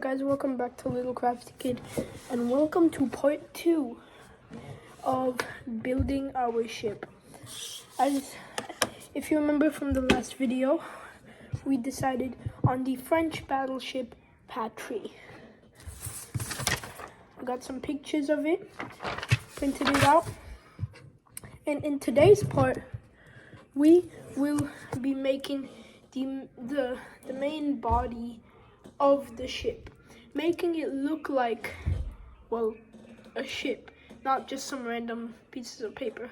Guys, welcome back to Little Crafty Kid, and welcome to part 2 of building our ship. If you remember from the last video, we decided on the French battleship Patrie. I got some pictures of it, printed it out, and in today's part, we will be making the main body of the ship, making it look like, well, a ship, not just some random pieces of paper.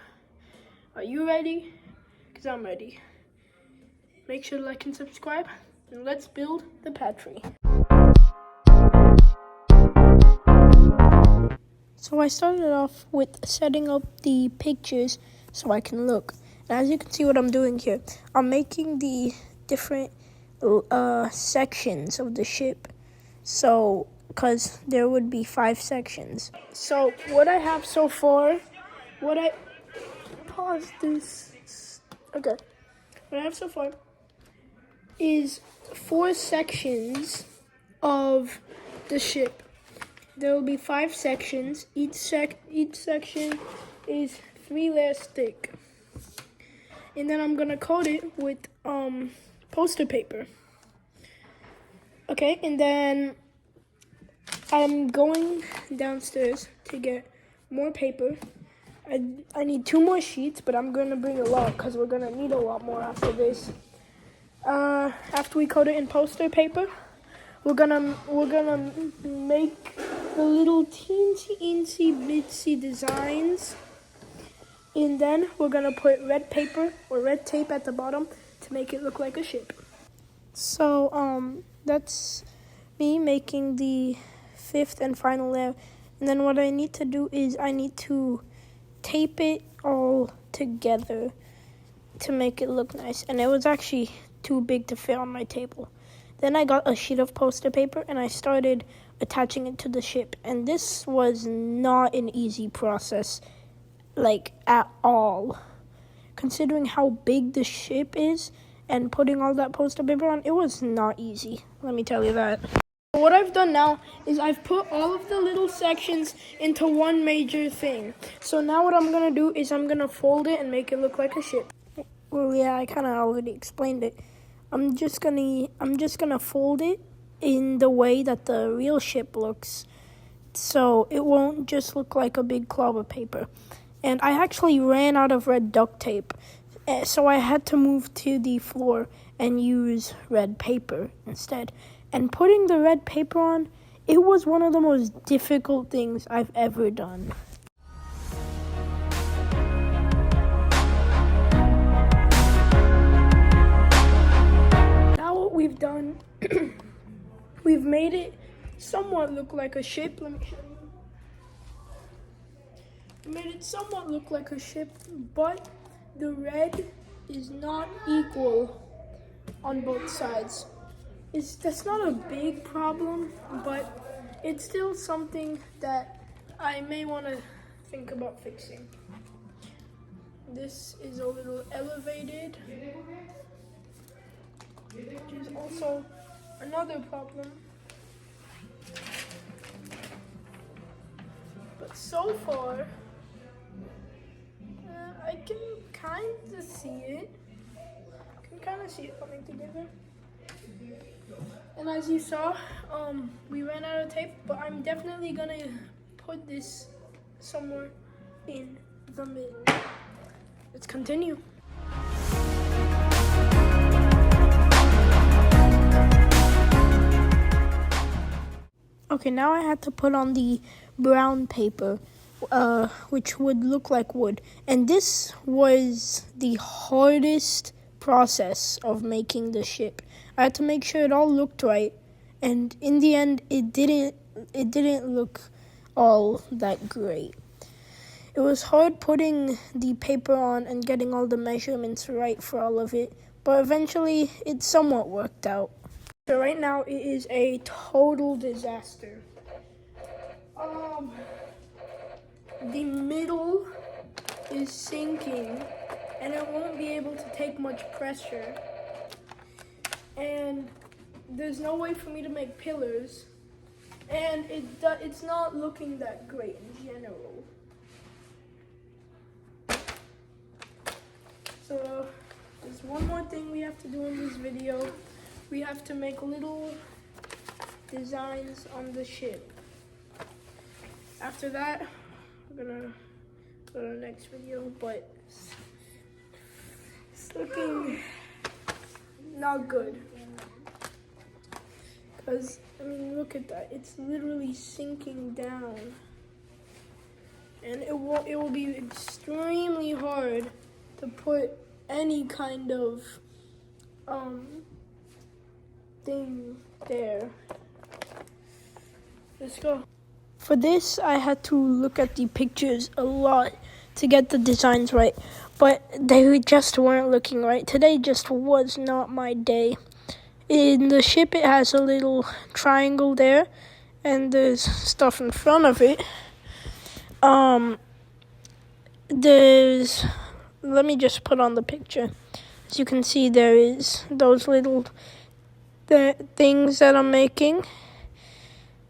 Are you ready? Because I'm ready. Make sure to like and subscribe, and let's build the Patrie. So I started off with setting up the pictures so I can look. And as you can see what I'm doing here, I'm making the different sections of the ship. So, because there would be 5 sections. So, what I have so far, pause this. Okay. What I have so far is 4 sections of the ship. There will be 5 sections. Each section is 3 layers thick. And then I'm gonna coat it with poster paper. Okay, and then I'm going downstairs to get more paper. I need 2 more sheets, but I'm gonna bring a lot because we're gonna need a lot more after this. After we coat it in poster paper, we're gonna make the little teensy bitsy designs, and then we're gonna put red paper or red tape at the bottom to make it look like a ship. So that's me making the 5th and final layer, and then what I need to do is I need to tape it all together to make it look nice, and it was actually too big to fit on my table. Then I got a sheet of poster paper and I started attaching it to the ship, and this was not an easy process, like at all. Considering how big the ship is and putting all that poster paper on, it was not easy, let me tell you that. What I've done now is I've put all of the little sections into one major thing. So now what I'm gonna do is I'm gonna fold it and make it look like a ship. Well, yeah, I kind of already explained it. I'm just gonna fold it in the way that the real ship looks, so it won't just look like a big glob of paper. And I actually ran out of red duct tape, so I had to move to the floor and use red paper instead. And putting the red paper on, it was one of the most difficult things I've ever done. Now what we've done, we've made it somewhat look like a ship. Let me show you. We made it somewhat look like a ship, but the red is not equal on both sides. That's not a big problem, but it's still something that I may want to think about fixing. This is a little elevated, which is also another problem. But so far, I can kind of see it. Coming together. And as you saw, we ran out of tape, but I'm definitely gonna put this somewhere in the middle. Let's continue. Okay, now I had to put on the brown paper, which would look like wood. And this was the hardest process of making the ship. I had to make sure it all looked right, and in the end it didn't look all that great. It was hard putting the paper on and getting all the measurements right for all of it, but eventually it somewhat worked out. So right now it is a total disaster. The middle is sinking and it won't be able to take much pressure. And there's no way for me to make pillars and it's not looking that great in general. So there's one more thing we have to do in this video. We have to make little designs on the ship. After that, we're gonna go to the next video, but it's looking not good. Because, I mean, look at that. It's literally sinking down. And it will be extremely hard to put any kind of thing there. Let's go. For this, I had to look at the pictures a lot to get the designs right, but they just weren't looking right. Today just was not my day. In the ship, it has a little triangle there, and there's stuff in front of it. Let me just put on the picture. As you can see, there is those little things that I'm making.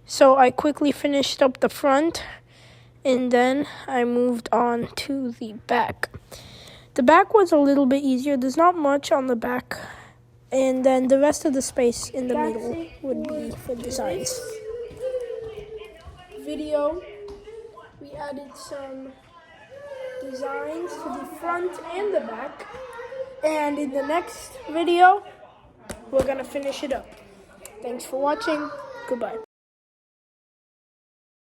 So I quickly finished up the front, and then I moved on to the back. The back was a little bit easier. There's not much on the back. And then the rest of the space in the middle would be for designs. Video, we added some designs to the front and the back. And in the next video, we're gonna finish it up. Thanks for watching. Goodbye.